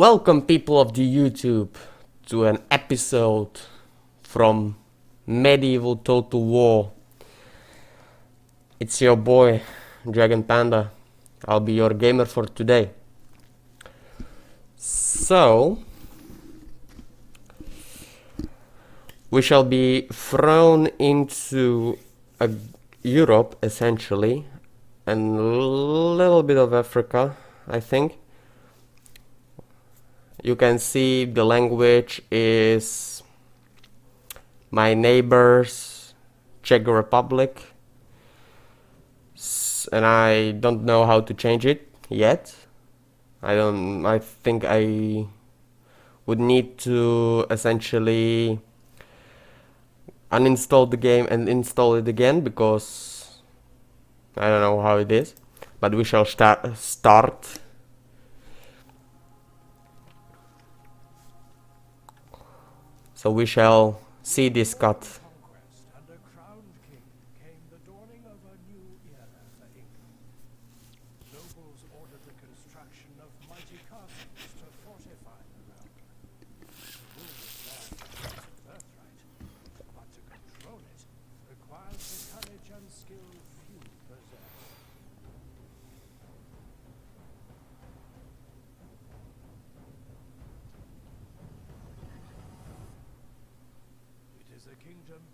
Welcome, people of the YouTube, to an episode from Medieval Total War. It's your boy, DragonPanda. I'll be your gamer for today. So, we shall be thrown into Europe, essentially, and a little bit of Africa, I think. You can see the language is my neighbor's Czech Republic, and I don't know how to change it yet. I think I would need to essentially uninstall the game and install it again, because I don't know how it is, but we shall start. So we shall see this cut.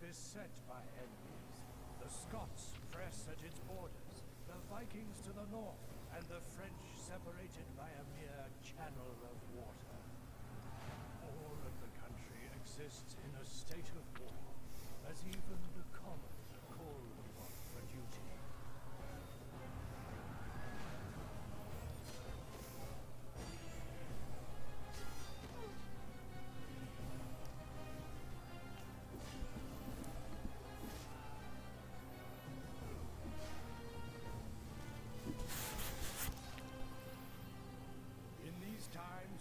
Beset by enemies. The Scots press at its borders, the Vikings to the north, and the French separated by a mere channel of water. All of the country exists in a state of war, as even the common call upon for duty.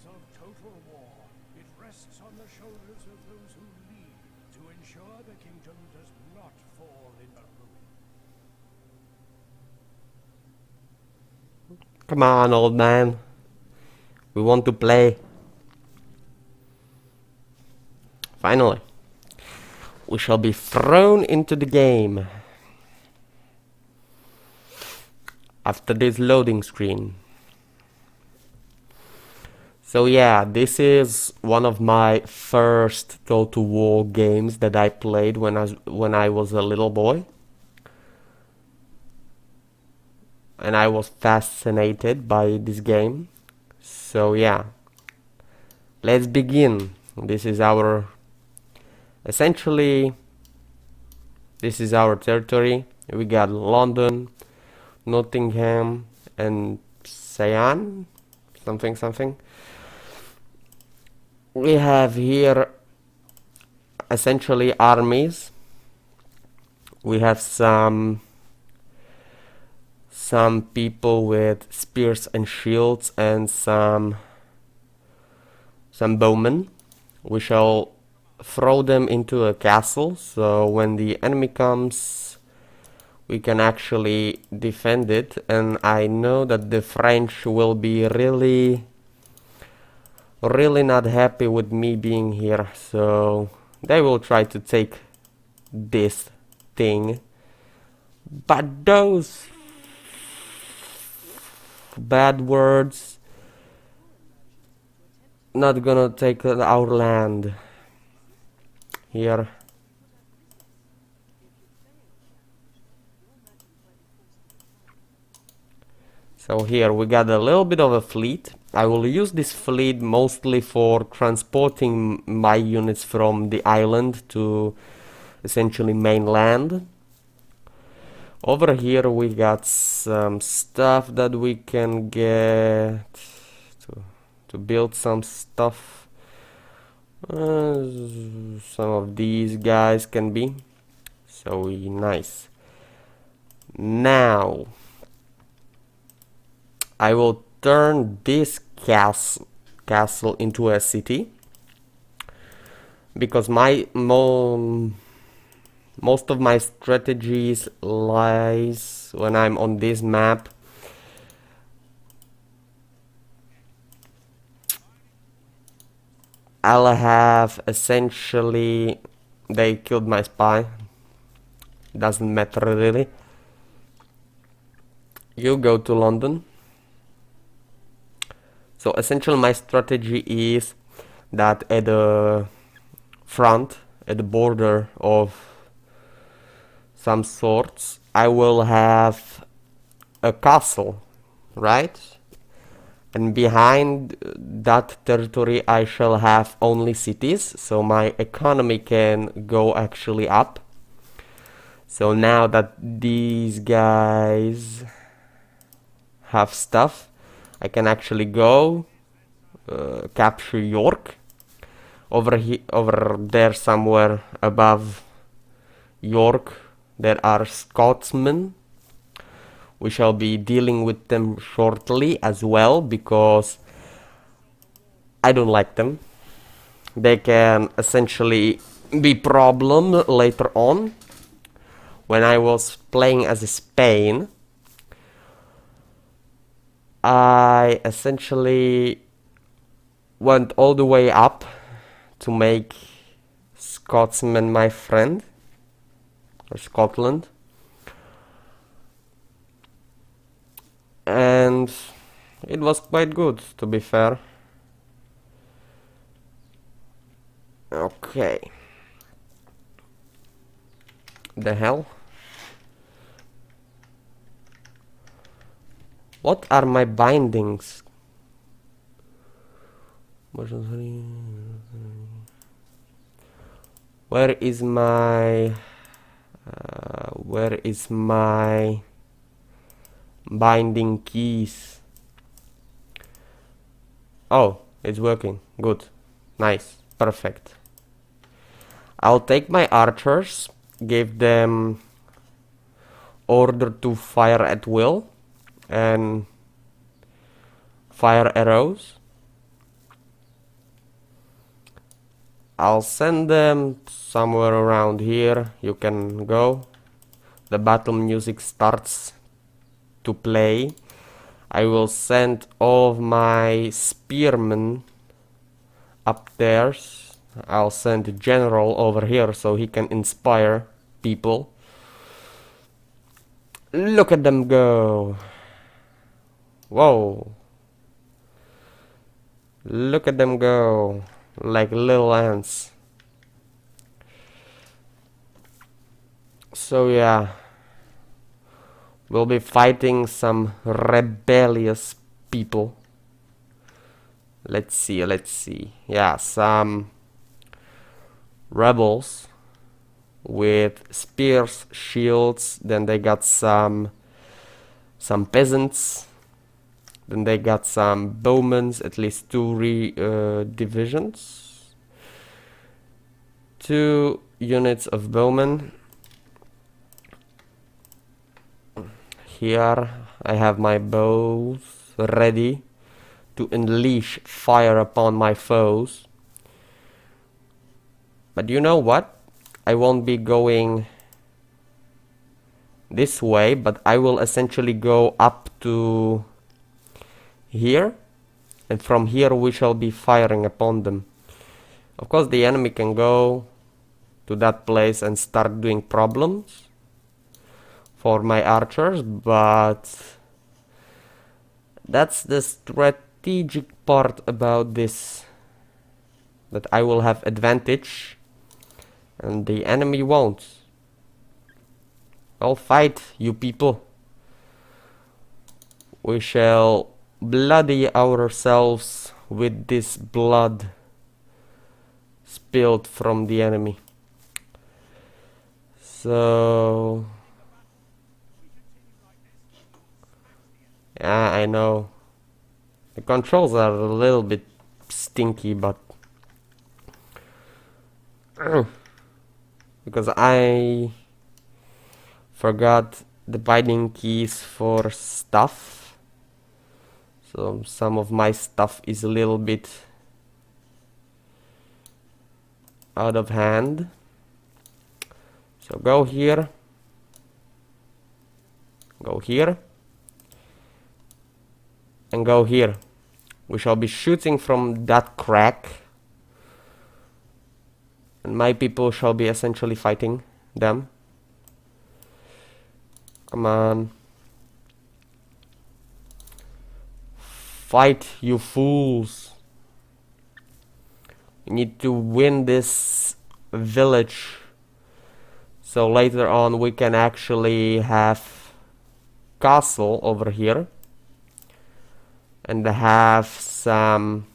Of total war, it rests on the shoulders of those who lead to ensure the kingdom does not fall into ruin. Come on, old man. We want to play. Finally, we shall be thrown into the game after this loading screen. So yeah, this is one of my first Total War games that I played when I was a little boy. And I was fascinated by this game. So yeah, let's begin. This is our territory. We got London, Nottingham, and Cyan, something. We have here essentially armies. We have some people with spears and shields, and some bowmen. We shall throw them into a castle, so when the enemy comes, we can actually defend it. And I know that the French will be really not happy with me being here, so they will try to take this thing, but those bad words not gonna take our land here. So here we got a little bit of a fleet. I will use this fleet mostly for transporting my units from the island to essentially mainland. Over here we got some stuff that we can get to build some stuff. Some of these guys can be so nice. Now I will turn this castle into a city, because most of my strategies lies when I'm on this map I'll have essentially... They killed my spy. Doesn't matter really. You go to London. So essentially my strategy is that at the front, at the border of some sorts, I will have a castle, right? And behind that territory I shall have only cities, so my economy can go actually up. So now that these guys have stuff, I can actually go capture York. Over there somewhere above York there are Scotsmen. We shall be dealing with them shortly as well, because I don't like them. They can essentially be problem later on. When I was playing as Spain, I essentially went all the way up to make Scotsman my friend, or Scotland. And it was quite good, to be fair. Okay. The hell? What are my bindings? Where is my binding keys? Oh, it's working. Good. Nice. Perfect. I'll take my archers, give them order to fire at will and fire arrows. I'll send them somewhere around here. You can go. The battle music starts to play. I will send all of my spearmen up there. I'll send the general over here so he can inspire people. Look at them go. Whoa. Look at them go. Like little ants. So yeah, we'll be fighting some rebellious people. Let's see. Yeah, some rebels with spears, shields. Then they got some peasants. Then they got some bowmen, at least two divisions. 2 units of bowmen. Here I have my bows ready to unleash fire upon my foes. But you know what? I won't be going this way, but I will essentially go up to here, and from here we shall be firing upon them. Of course the enemy can go to that place and start doing problems for my archers, but that's the strategic part about this, that I will have advantage and the enemy won't. I'll fight, you people. We shall bloody ourselves with this blood spilled from the enemy. So yeah, I know the controls are a little bit stinky, but because I forgot the binding keys for stuff, so some of my stuff is a little bit out of hand. So go here, and go here. We shall be shooting from that crack And my people shall be essentially fighting them. Come on. Fight, you fools. We need to win this village. So later on we can actually have castle over here. And have some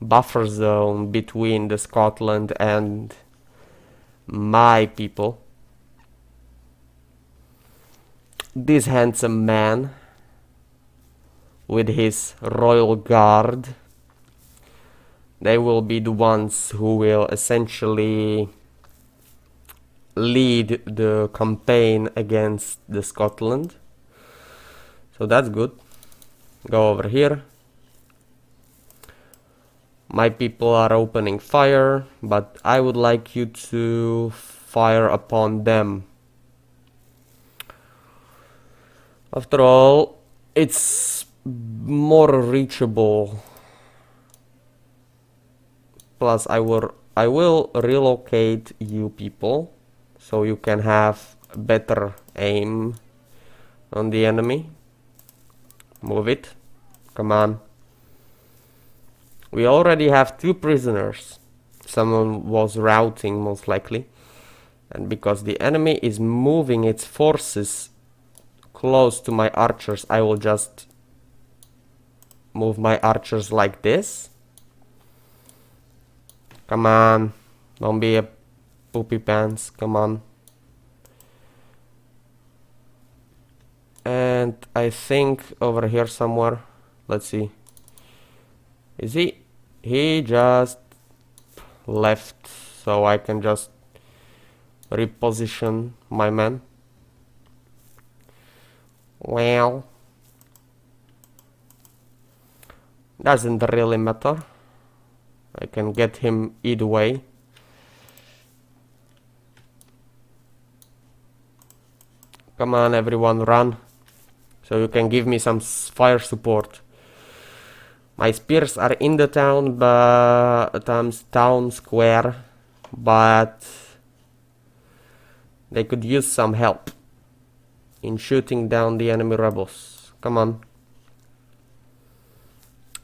buffer zone between the Scotland and my people. This handsome man with his royal guard, they will be the ones who will essentially lead the campaign against the Scotland. So that's good. Go over here. My people are opening fire, but I would like you to fire upon them. After all, it's more reachable. Plus, I will relocate you people, so you can have better aim on the enemy. Move it. Come on. We already have 2 prisoners. Someone was routing, most likely. And because the enemy is moving its forces close to my archers, I will just move my archers like this. Come on. Don't be a poopy pants. Come on. And I think over here somewhere. Let's see. Is he? He just left, so I can just reposition my men. Well, doesn't really matter. I can get him either way. Come on, everyone, run. So you can give me some fire support. My spears are in the town, town square, but they could use some help in shooting down the enemy rebels. Come on.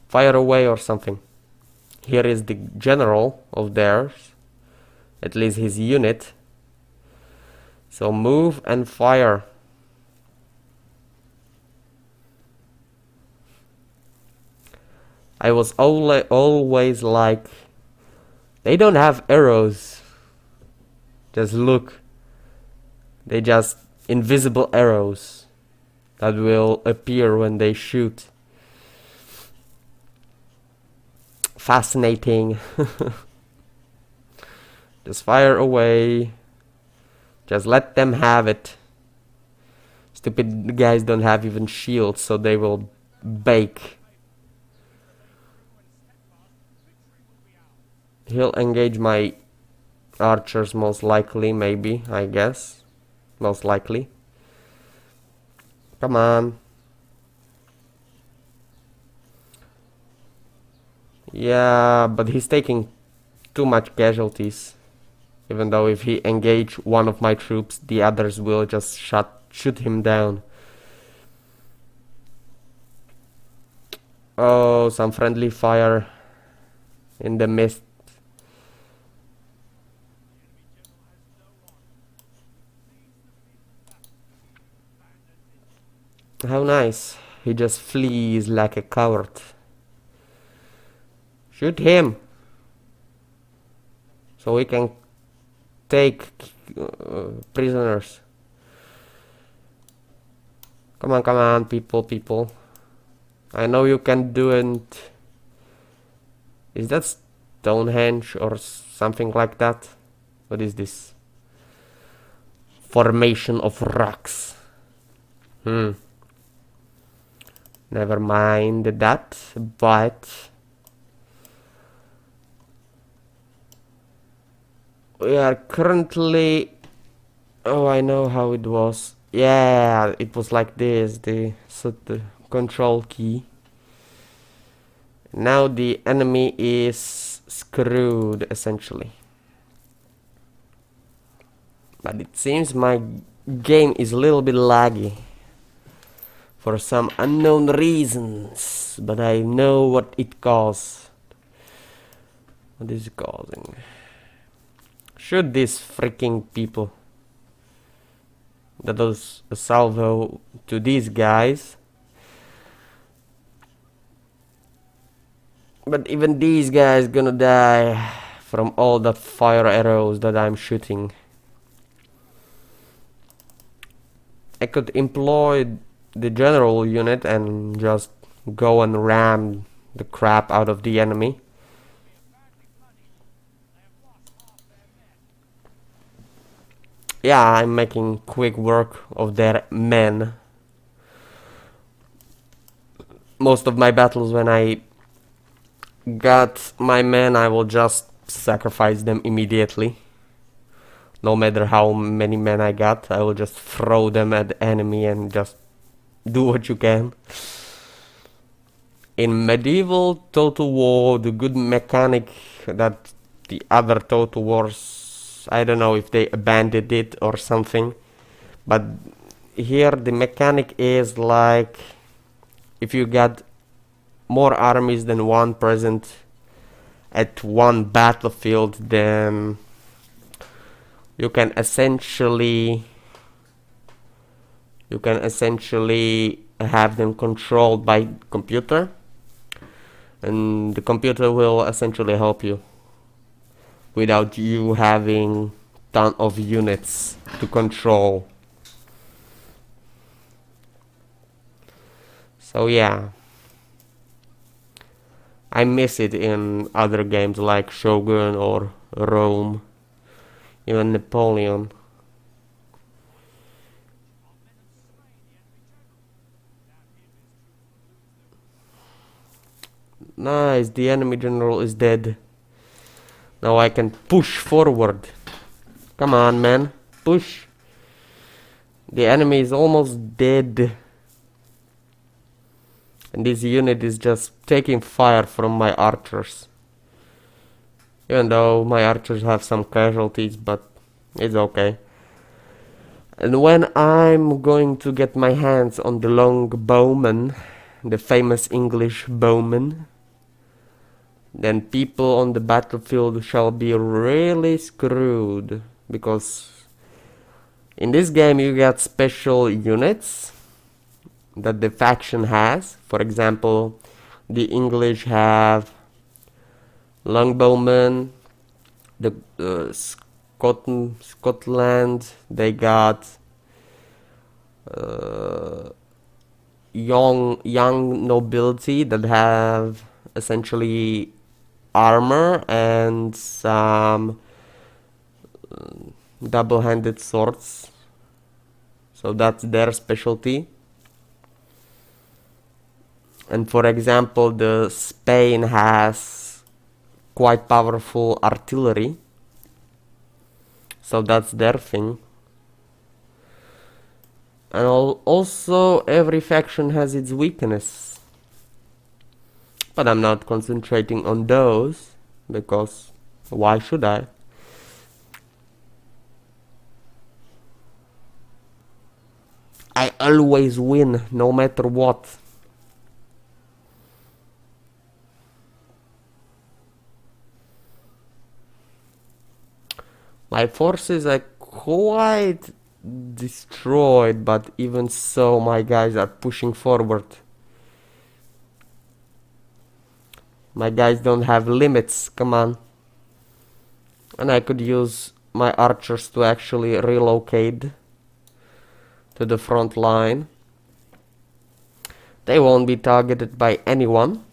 Fire away or something. Here is the general of theirs, at least his unit. So move and fire. I was always like, they don't have arrows. Just look. They just invisible arrows that will appear when they shoot. Fascinating. Just fire away. Just let them have it. Stupid guys don't have even shields, so they will bake. He'll engage my archers most likely, maybe, I guess. Most likely. Come on. Yeah, but he's taking too much casualties. Even though if he engage one of my troops, the others will just shoot him down. Oh, some friendly fire in the mist. How nice. He just flees like a coward. Shoot him. So we can take prisoners. Come on, people. I know you can do it. Is that Stonehenge or something like that? What is this? Formation of rocks. Never mind that, but we are currently... Oh, I know how it was. Yeah, it was like this, the control key. Now the enemy is screwed, essentially. But it seems my game is a little bit laggy for some unknown reasons, but I know what it causes. What is it causing? Shoot these freaking people. That was a salvo to these guys. But even these guys gonna die from all the fire arrows that I'm shooting. I could employ the general unit and just go and ram the crap out of the enemy. Yeah, I'm making quick work of their men. Most of my battles, when I got my men, I will just sacrifice them immediately. No matter how many men I got, I will just throw them at the enemy and just do what you can. In medieval Total War, the good mechanic that the other Total Wars, I don't know if they abandoned it or something, but here the mechanic is like, if you got more armies than one present at one battlefield, then you can essentially have them controlled by computer, and the computer will essentially help you without you having ton of units to control. So yeah, I miss it in other games like Shogun or Rome, even Napoleon. Nice, the enemy general is dead. Now I can push forward. Come on, man, push. The enemy is almost dead. And this unit is just taking fire from my archers. Even though my archers have some casualties, but it's okay. And when I'm going to get my hands on the long bowman, the famous English bowman, then people on the battlefield shall be really screwed. Because in this game you get special units that the faction has. For example, the English have longbowmen, the Scotland, they got young nobility that have essentially armor and some double-handed swords. So that's their specialty. And for example, the Spain has quite powerful artillery. So that's their thing. And also every faction has its weakness. But I'm not concentrating on those, because why should I? I always win, no matter what. My forces are quite destroyed, but even so my guys are pushing forward. My guys don't have limits, come on. And I could use my archers to actually relocate to the front line. They won't be targeted by anyone,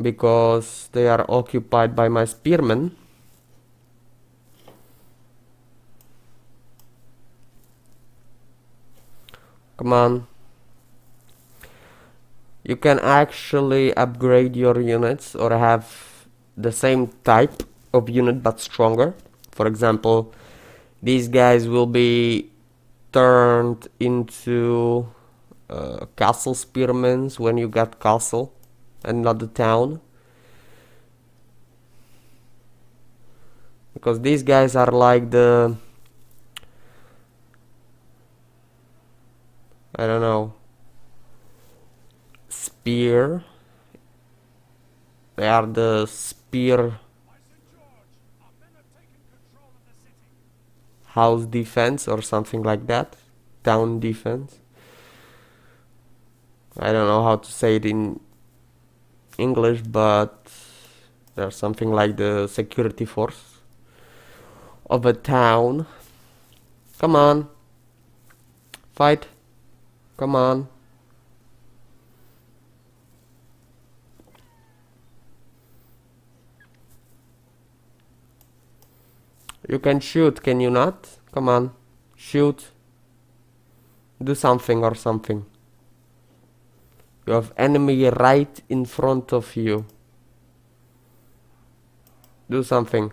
because they are occupied by my spearmen. Come on. You can actually upgrade your units or have the same type of unit but stronger. For example, these guys will be turned into castle spearmen when you get castle and not the town. because these guys are like the, I don't know, spear. They are the spear house defense or something like that. Town defense. I don't know how to say it in English, but they're something like the security force of a town. Come on. Fight. Come on. You can shoot, can you not? Come on. Shoot. Do something or something. You have enemy right in front of you. Do something.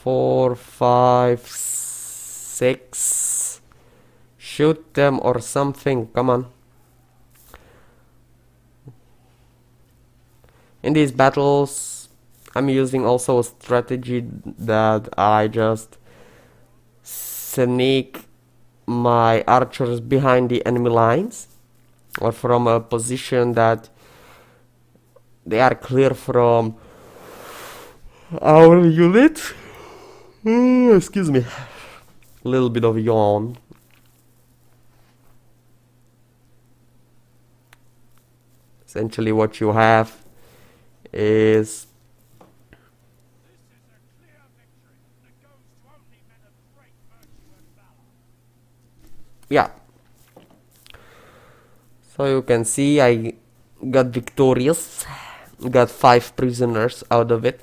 Four, five, six. Shoot them or something. Come on. In these battles, I'm using also a strategy that I just sneak my archers behind the enemy lines, or from a position that they are clear from our unit. Excuse me, a little bit of yawn. Essentially what you have is yeah. So you can see I got victorious, got 5 prisoners out of it.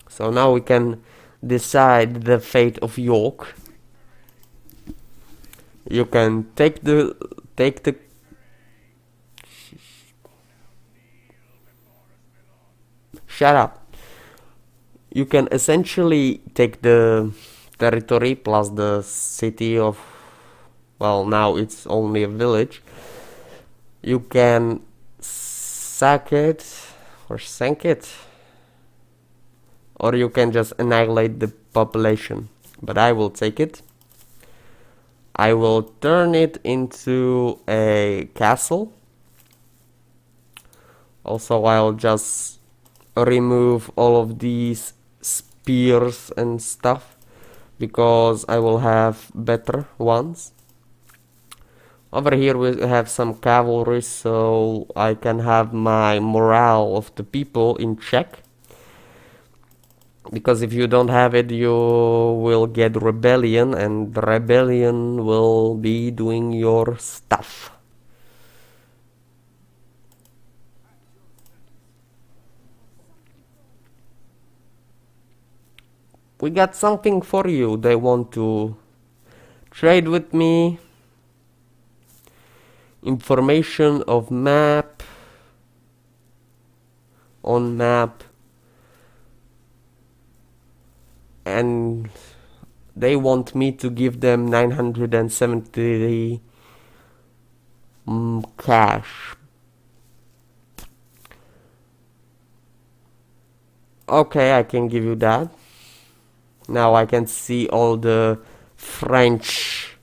So now we can decide the fate of York. You can take the shut up. You can essentially take the territory plus the city of, well, now it's only a village. You can sack it or sink it, or you can just annihilate the population, but I will take it. I will turn it into a castle. Also, I'll just remove all of these spears and stuff, because I will have better ones. Over here we have some cavalry, so I can have my morale of the people in check. Because if you don't have it, you will get rebellion, and the rebellion will be doing your stuff. We got something for you. They want to trade with me. Information of map. On map. And they want me to give them 970 cash. Okay, I can give you that. Now I can see all the French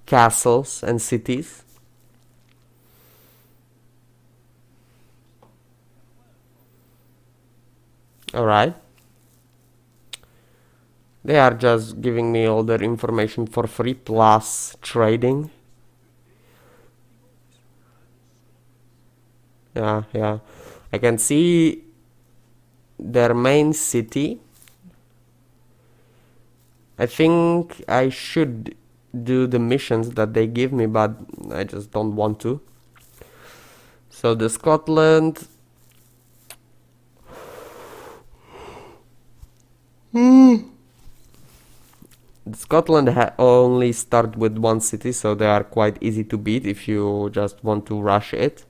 castles and cities. Alright. They are just giving me all their information for free, plus trading. Yeah. I can see their main city. I think I should do the missions that they give me, but I just don't want to. So the Scotland. Scotland only start with one city, so they are quite easy to beat if you just want to rush it.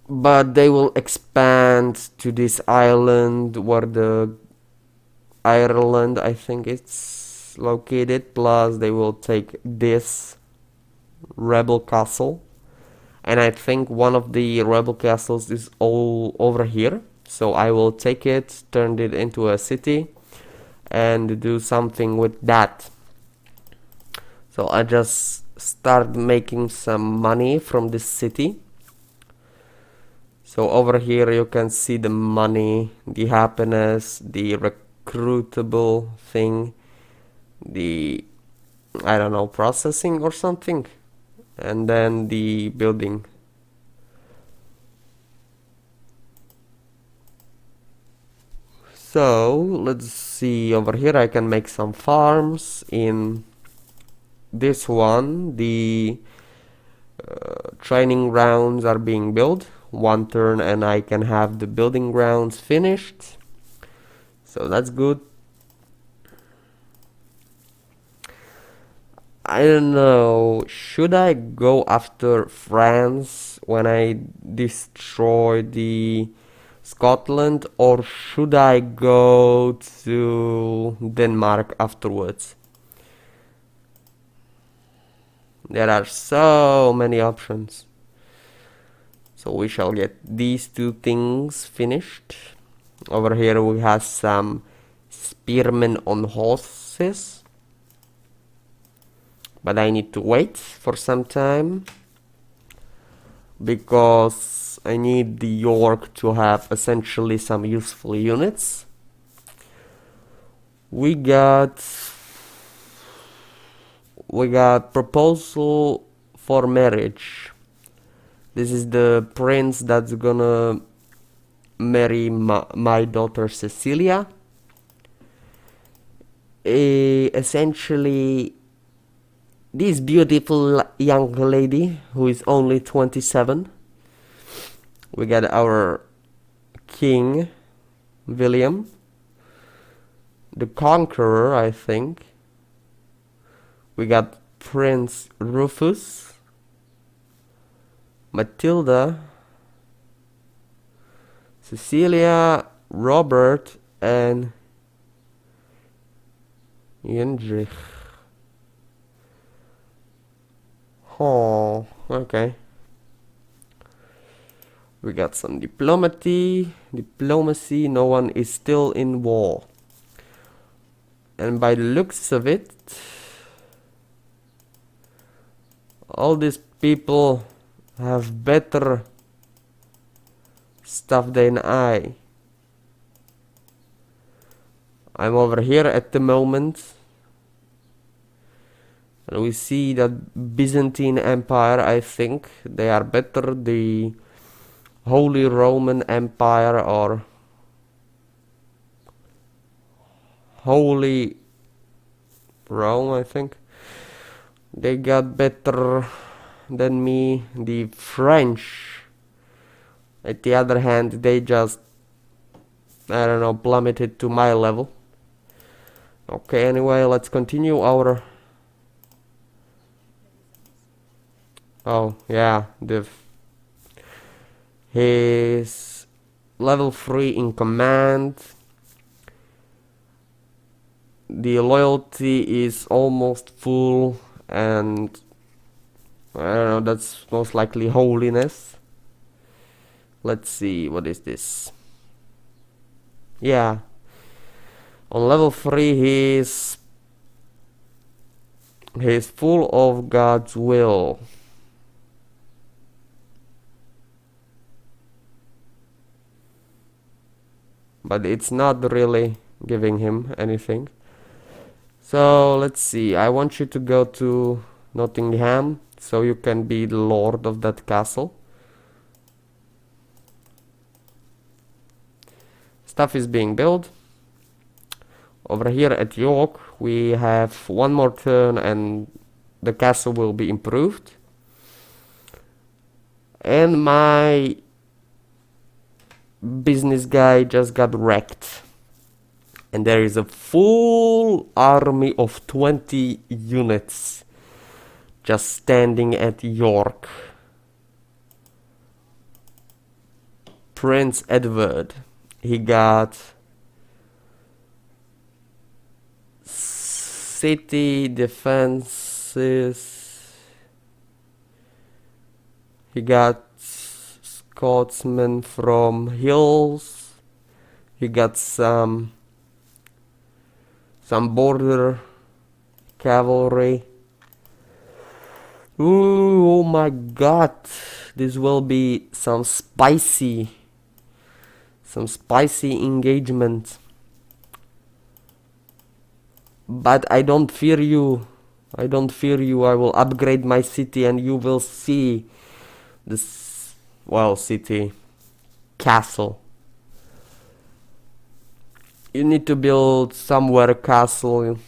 but they will expand to this island where the Ireland, I think it's located, plus they will take this rebel castle, and I think one of the rebel castles is all over here, so I will take it, turn it into a city, and do something with that. So I just start making some money from this city. So over here you can see the money, the happiness, the recruitable thing, the, I don't know, processing or something, and then the building. So let's see, over here I can make some farms. In this one, the training grounds are being built. One turn and I can have the building grounds finished, so that's good. I don't know, should I go after France when I destroy the Scotland, or should I go to Denmark afterwards? There are so many options. So we shall get these two things finished. Over here we have some spearmen on horses, but I need to wait for some time because I need the York to have essentially some useful units. We got proposal for marriage. This is the prince that's gonna marry my daughter Cecilia. Essentially, this beautiful young lady who is only 27. We got our king, William, the Conqueror, I think. We got Prince Rufus, Matilda, Cecilia, Robert, and Hendrik. Oh, okay. We got some diplomacy. No one is still in war. And by the looks of it, all these people have better stuff than I. I'm over here at the moment, and we see that Byzantine Empire, I think they are better. The Holy Roman Empire or Holy Rome, I think they got better than me. The French, at the other hand, they just, I don't know, plummeted to my level. Okay, anyway, let's continue our... Oh, yeah, he's level 3 in command. The loyalty is almost full, and I don't know, that's most likely holiness. Let's see, what is this? Yeah, on level 3 he's full of God's will. But it's not really giving him anything. So let's see, I want you to go to Nottingham so you can be the lord of that castle. Stuff is being built. Over here at York we have one more turn and the castle will be improved. And my business guy just got wrecked. And there is a full army of 20 units just standing at York. Prince Edward. He got city defenses. He got Scotsmen from hills. He got some border cavalry. Ooh, oh my god, this will be some spicy engagement. But I don't fear you. I don't fear you. I will upgrade my city and you will see this, well, city, castle. You need to build somewhere a castle.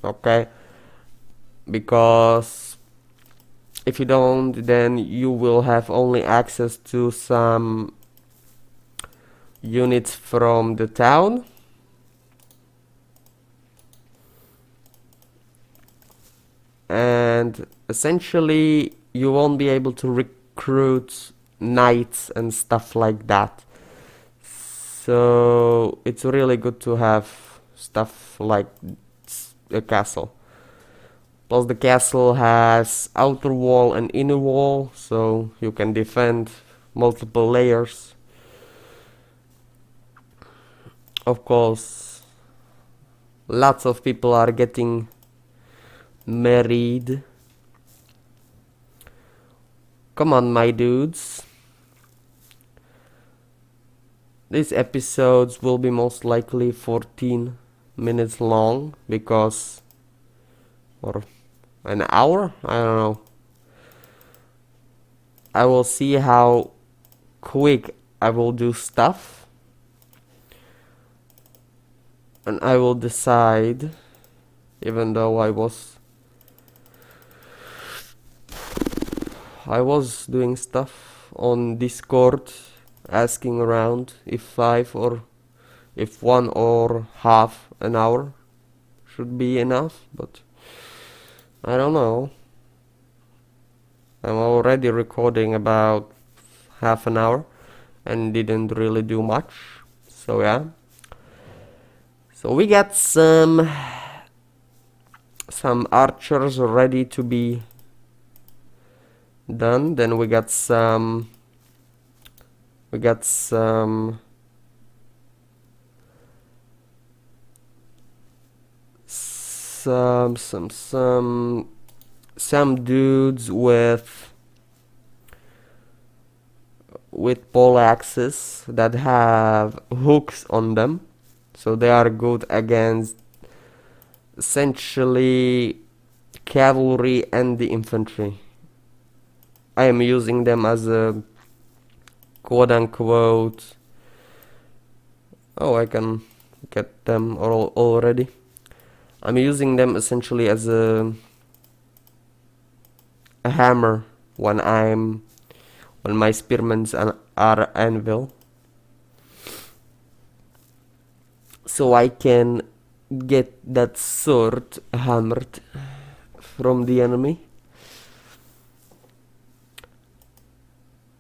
Okay? Because if you don't, then you will have only access to some units from the town. And essentially you won't be able to recruit knights and stuff like that. So it's really good to have stuff like a castle. Plus the castle has outer wall and inner wall, so you can defend multiple layers. Of course, lots of people are getting married. Come on, my dudes. These episodes will be most likely 14 minutes long because, or an hour? I don't know. I will see how quick I will do stuff, and I will decide, even though I was doing stuff on Discord, asking around if 5 or if 1 or half an hour should be enough, but I don't know. I'm already recording about half an hour and didn't really do much, so yeah. So we got some archers ready to be done. Then we got some dudes with pole axes that have hooks on them, so they are good against essentially cavalry and the infantry. I am using them as a quote-unquote, oh, I can get them already. I'm using them essentially as a hammer when my spearmen are anvil, so I can get that sword hammered from the enemy.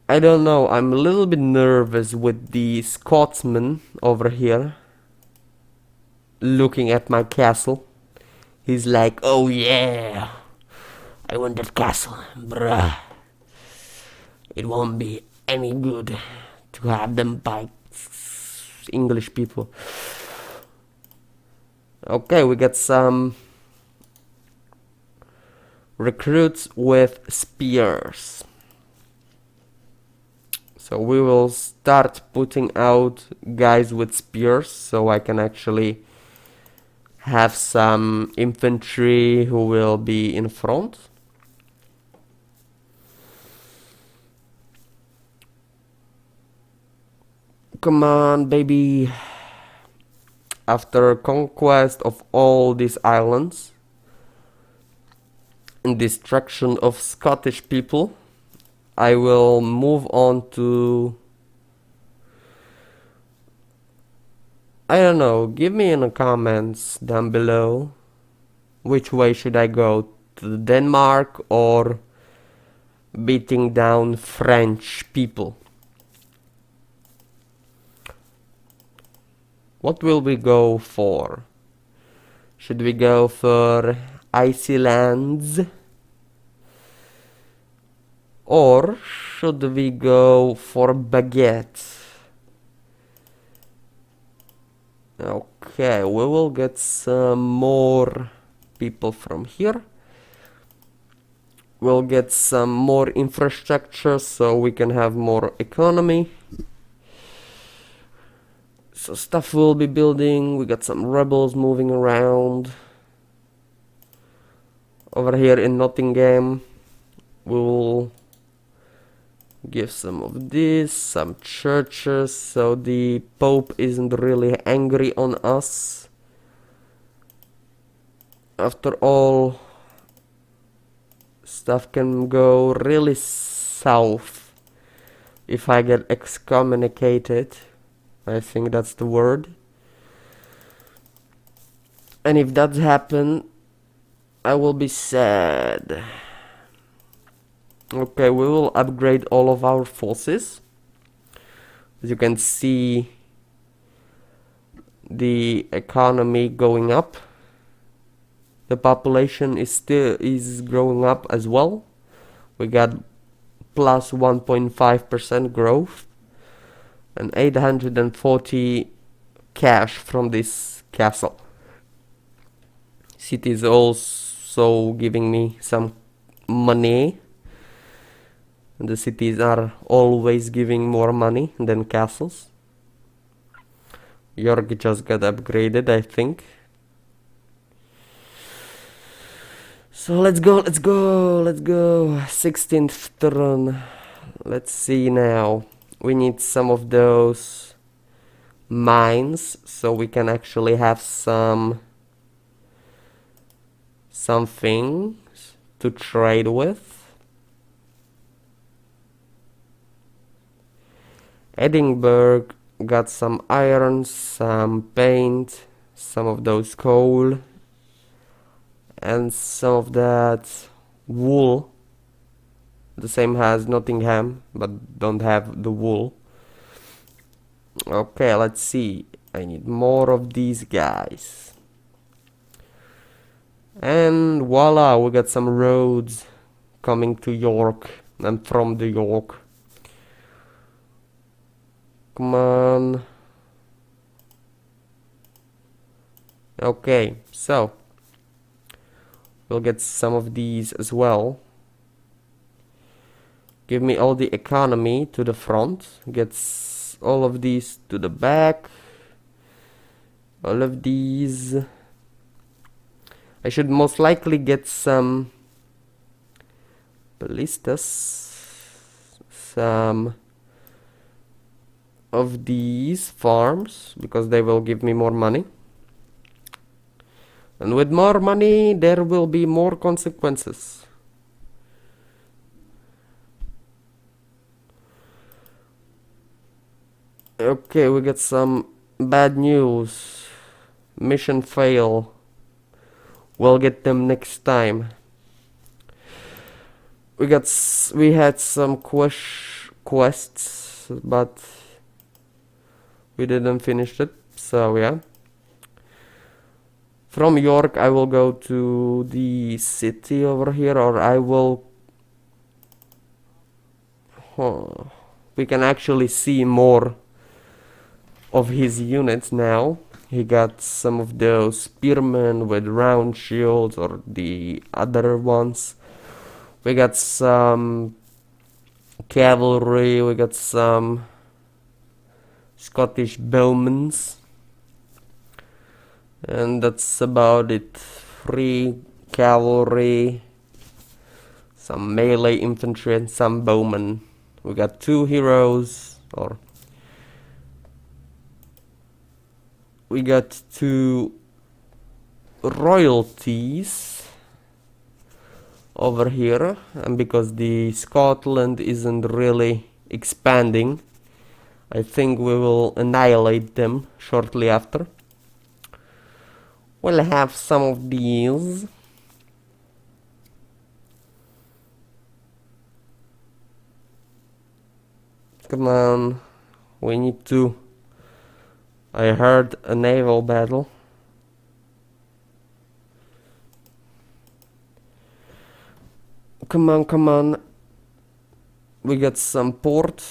I don't know, I'm a little bit nervous with the Scotsman over here looking at my castle. He's like, oh yeah, I want that castle, bruh. It won't be any good to have them by English people. Okay, we got some recruits with spears. So we will start putting out guys with spears, so I can actually have some infantry who will be in front. Come on, baby. After conquest of all these islands and destruction of Scottish people, I will move on to, I don't know, give me in the comments down below which way should I go, to Denmark or beating down French people. What will we go for? Should we go for icy lands? Or should we go for baguette? Okay, we will get some more people from here. We'll get some more infrastructure so we can have more economy. So stuff we'll be building. We got some rebels moving around. Over here in Nottingham, we'll give some of this, some churches, so the Pope isn't really angry on us. After all, stuff can go really south if I get excommunicated. I think that's the word. And if that happens, I will be sad. Okay, we will upgrade all of our forces. As you can see, the economy going up. The population is growing up as well. We got plus 1.5% growth and 840 cash from this castle. City is also giving me some money. The cities are always giving more money than castles. York just got upgraded, I think. So let's go. 16th turn. Let's see now. We need some of those mines so we can actually have some things to trade with. Edinburgh got some iron, some paint, some of those coal, and some of that wool. The same has Nottingham, but don't have the wool. Okay, let's see. I need more of these guys. And voila, we got some roads coming to York and from the York. Come on. Okay, so we'll get some of these as well. Give me all the economy to the front. Get all of these to the back. All of these. I should most likely get some ballistas. Some of these farms, because they will give me more money. And with more money, there will be more consequences. Okay, we get some bad news. Mission fail. We'll get them next time. We had some quests, but we didn't finish it, so yeah. From York I will go to the city over here, or I will... We can actually see more of his units now. He got some of those spearmen with round shields, or the other ones. We got some cavalry, we got some Scottish bowmans, and that's about it. 3 cavalry, some melee infantry, and some bowmen. We got 2 heroes, or we got 2 royalties over here, and because the Scotland isn't really expanding, I think we will annihilate them shortly after. We'll have some of these. Come on. We need to... I heard a naval battle. Come on, come on. We got some port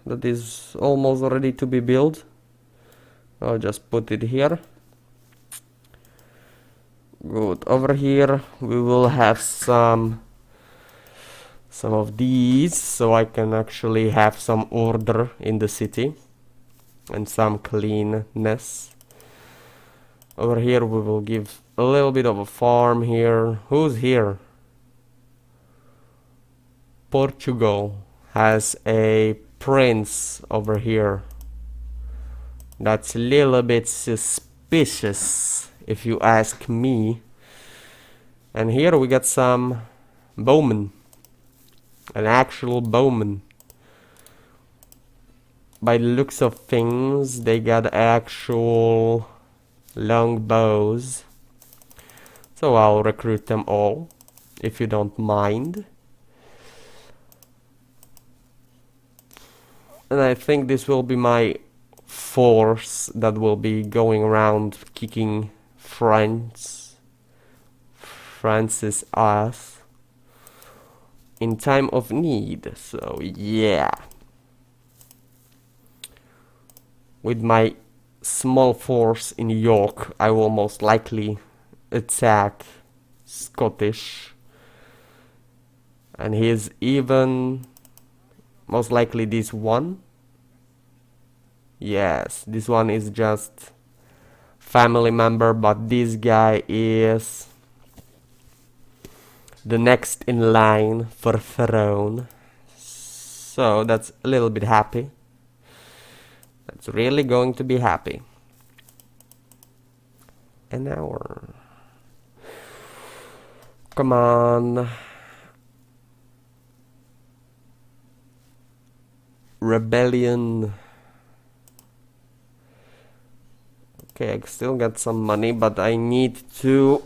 that is almost ready to be built. I'll just put it here. Good. Over here we will have some of these, so I can actually have some order in the city and some cleanness. Over here we will give a little bit of a farm here. Who's here? Portugal has a prince over here. That's a little bit suspicious, if you ask me. And here we got some bowmen. An actual bowman. By the looks of things, they got actual long bows. So I'll recruit them all, if you don't mind. And I think this will be my force that will be going around kicking France's ass in time of need. So yeah, with my small force in York, I will most likely attack Scottish, and he's even most likely this one. Yes, this one is just family member, but this guy is the next in line for throne. So that's a little bit happy. That's really going to be happy. An hour. Come on. Rebellion. Okay, I still got some money, but I need to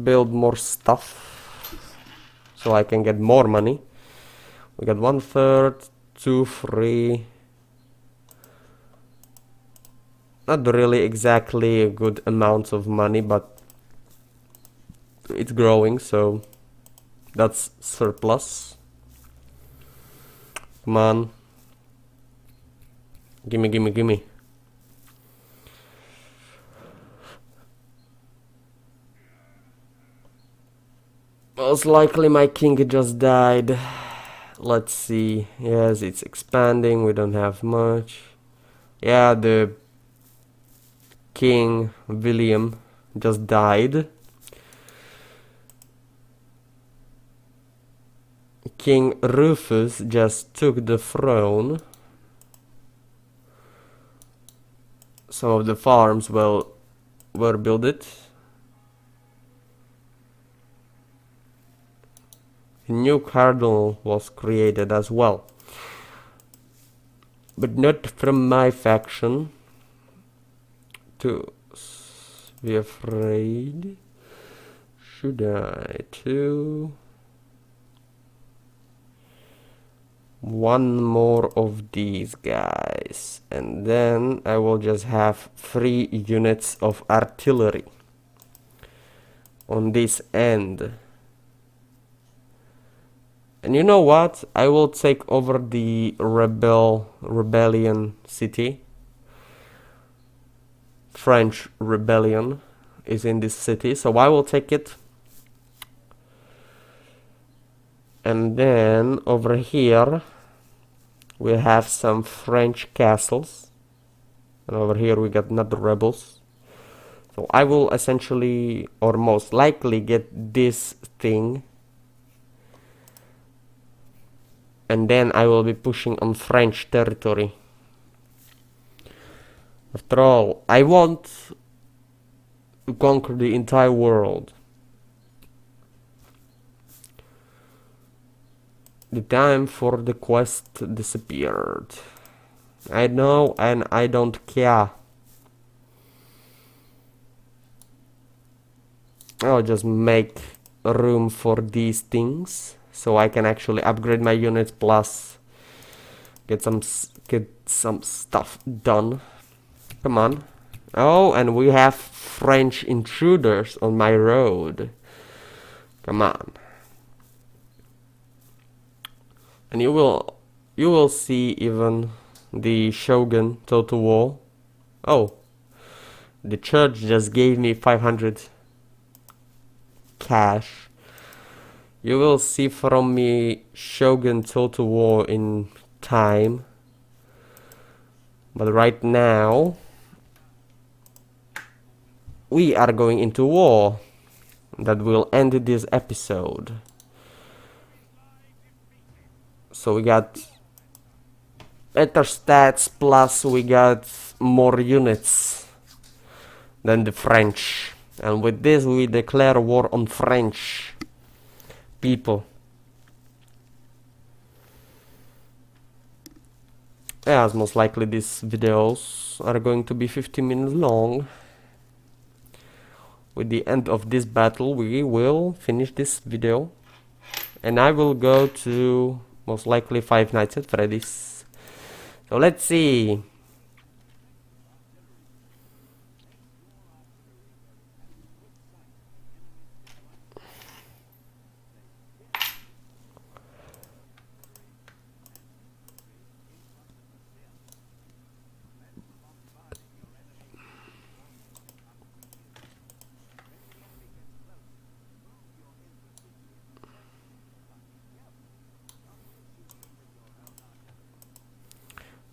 build more stuff so I can get more money. We got 1/3, 2, 3. Not really exactly a good amount of money, but it's growing, so that's surplus. Come on. Gimme, gimme, gimme. Most likely my king just died. Let's see. Yes, it's expanding. We don't have much. Yeah, the King William just died. King Rufus just took the throne. Some of the farms were built. A new cardinal was created as well, but not from my faction. To be afraid. Should I? To one more of these guys, and then I will just have 3 units of artillery on this end. And you know what? I will take over the rebellion city. French rebellion is in this city, so I will take it. And then over here we have some French castles, and over here we got another rebels. So I will essentially, or most likely, get this thing, and then I will be pushing on French territory. After all, I want to conquer the entire world. The time for the quest disappeared. I know, and I don't care. I'll just make room for these things so I can actually upgrade my units plus get some stuff done. Come on. Oh, and we have French intruders on my road. Come on. And you will see even the Shogun Total War. Oh, the church just gave me 500 cash. You will see from me Shogun Total War in time. But right now we are going into war that will end this episode. So we got better stats, plus we got more units than the French. And with this we declare war on French people. As most likely these videos are going to be 15 minutes long. With the end of this battle we will finish this video. And I will go to most likely Five Nights at Freddy's. So let's see.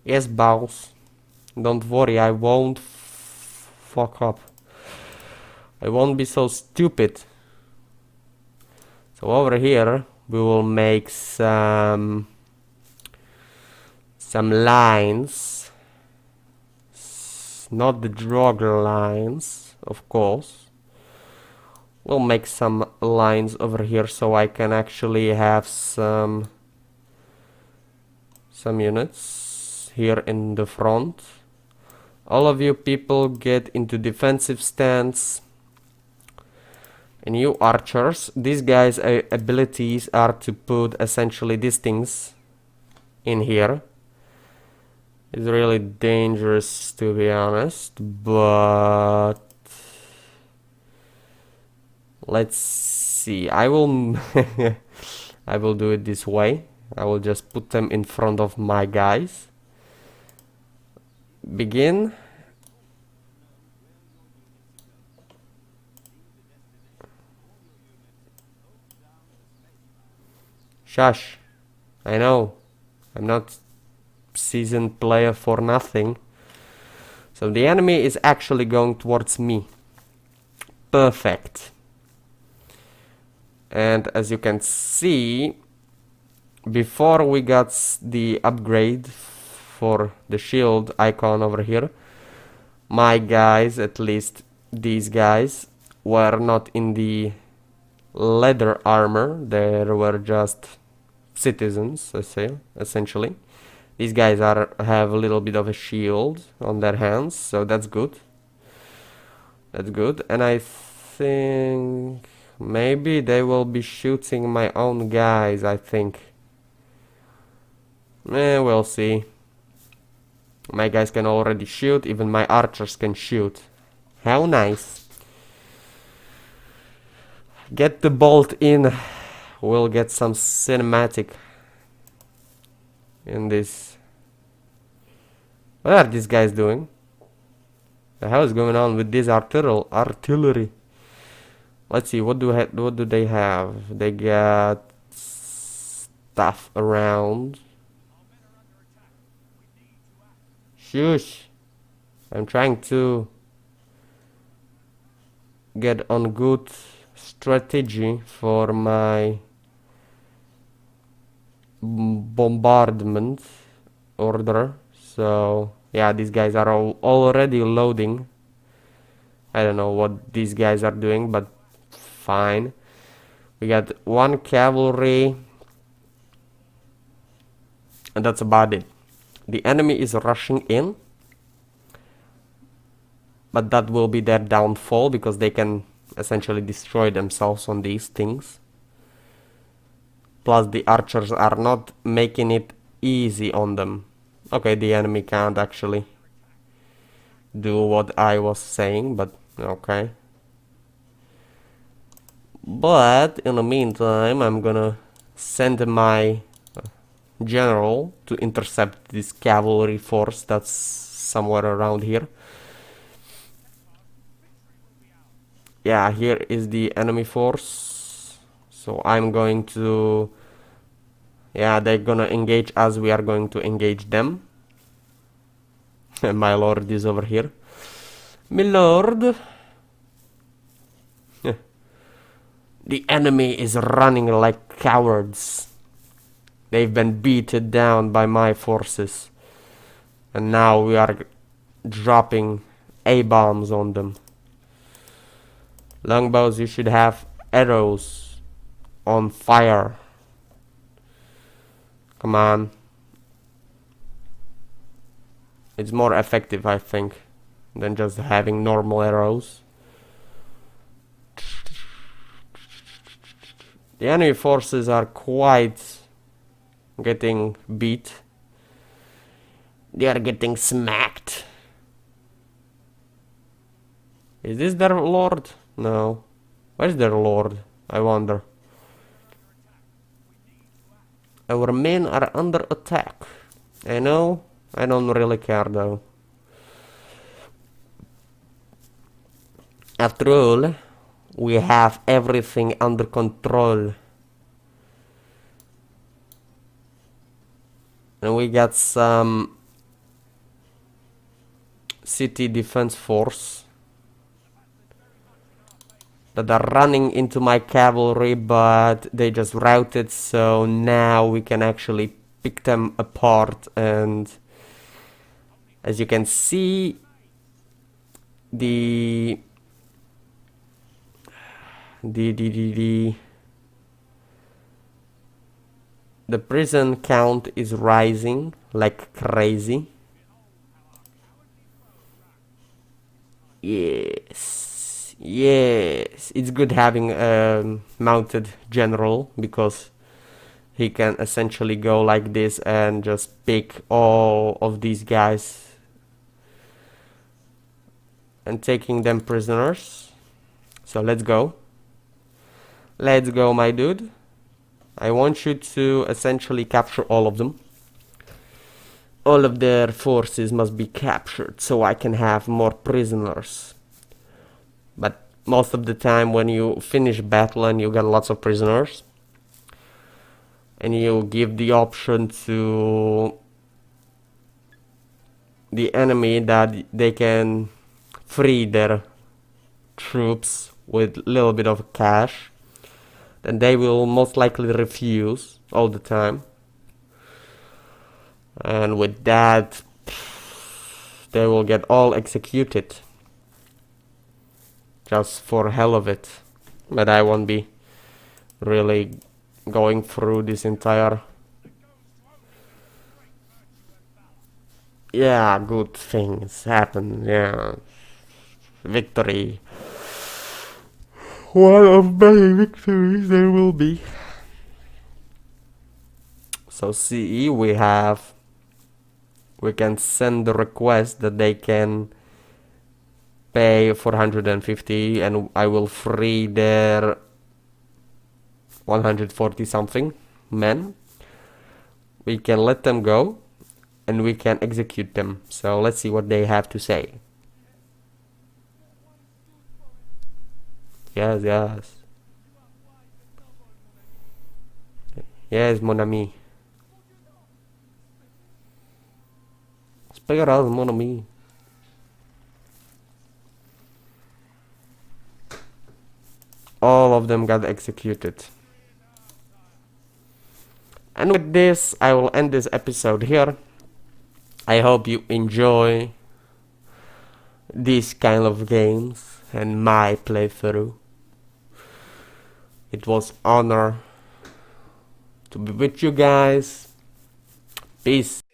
Yes, boss. Don't worry, I won't fuck up. I won't be so stupid. So over here we will make some lines. Not the drug lines, of course. We'll make some lines over here so I can actually have some units here in the front. All of you people get into defensive stance. And you archers, these guys' abilities are to put essentially these things in here. It's really dangerous, to be honest, but let's see. I will I will do it this way. I will just put them in front of my guys. Begin. Shush. I know. I'm not seasoned player for nothing. So the enemy is actually going towards me. Perfect. And as you can see, before we got the upgrade for the shield icon over here, my guys, at least these guys, were not in the leather armor. They were just citizens, I say, essentially. These guys have a little bit of a shield on their hands, so that's good. That's good. And I think maybe they will be shooting my own guys, I think. We'll see. My guys can already shoot, even my archers can shoot. How nice. Get the bolt in. We'll get some cinematic in this. What are these guys doing? The hell is going on with this artillery? Let's see, what do they have? They got stuff around. Shush. I'm trying to get on good strategy for my bombardment order. So yeah, these guys are already loading. I don't know what these guys are doing, but fine. We got one cavalry, and that's about it. The enemy is rushing in, but that will be their downfall because they can essentially destroy themselves on these things. Plus the archers are not making it easy on them. Okay, the enemy can't actually do what I was saying, but okay. But in the meantime, I'm gonna send my general to intercept this cavalry force that's somewhere around here. Yeah, here is the enemy force. So I'm going to... Yeah, they're gonna engage us, we are going to engage them. My lord is over here. My lord! The enemy is running like cowards. They've been beaten down by my forces. And now we are dropping A-bombs on them. Longbows, you should have arrows on fire. Come on. It's more effective, I think, than just having normal arrows. The enemy forces are quite getting beat. They are getting smacked. Is this their lord? No. Where's their lord? I wonder. Our men are under attack. I know. I don't really care though. After all, we have everything under control. And we got some city defense force that are running into my cavalry, but they just routed, so now we can actually pick them apart. And as you can see, the prison count is rising like crazy. Yes, yes, it's good having a mounted general, because he can essentially go like this and just pick all of these guys and taking them prisoners. So let's go. Let's go, my dude. I want you to essentially capture all of them. All of their forces must be captured so I can have more prisoners. But most of the time when you finish battle and you got lots of prisoners, and you give the option to the enemy that they can free their troops with a little bit of cash, then they will most likely refuse all the time. And with that, they will get all executed just for hell of it. But I won't be really going through this entire... Yeah, good things happen, yeah. Victory. One of many victories there will be. So CE, we can send the request that they can pay 450 and I will free their 140 something men. We can let them go and we can execute them. So let's see what they have to say. Yes, yes. Yes, mon ami. Speak out, mon ami. All of them got executed. And with this, I will end this episode here. I hope you enjoy these kind of games and my playthrough. It was honor to be with you guys. Peace.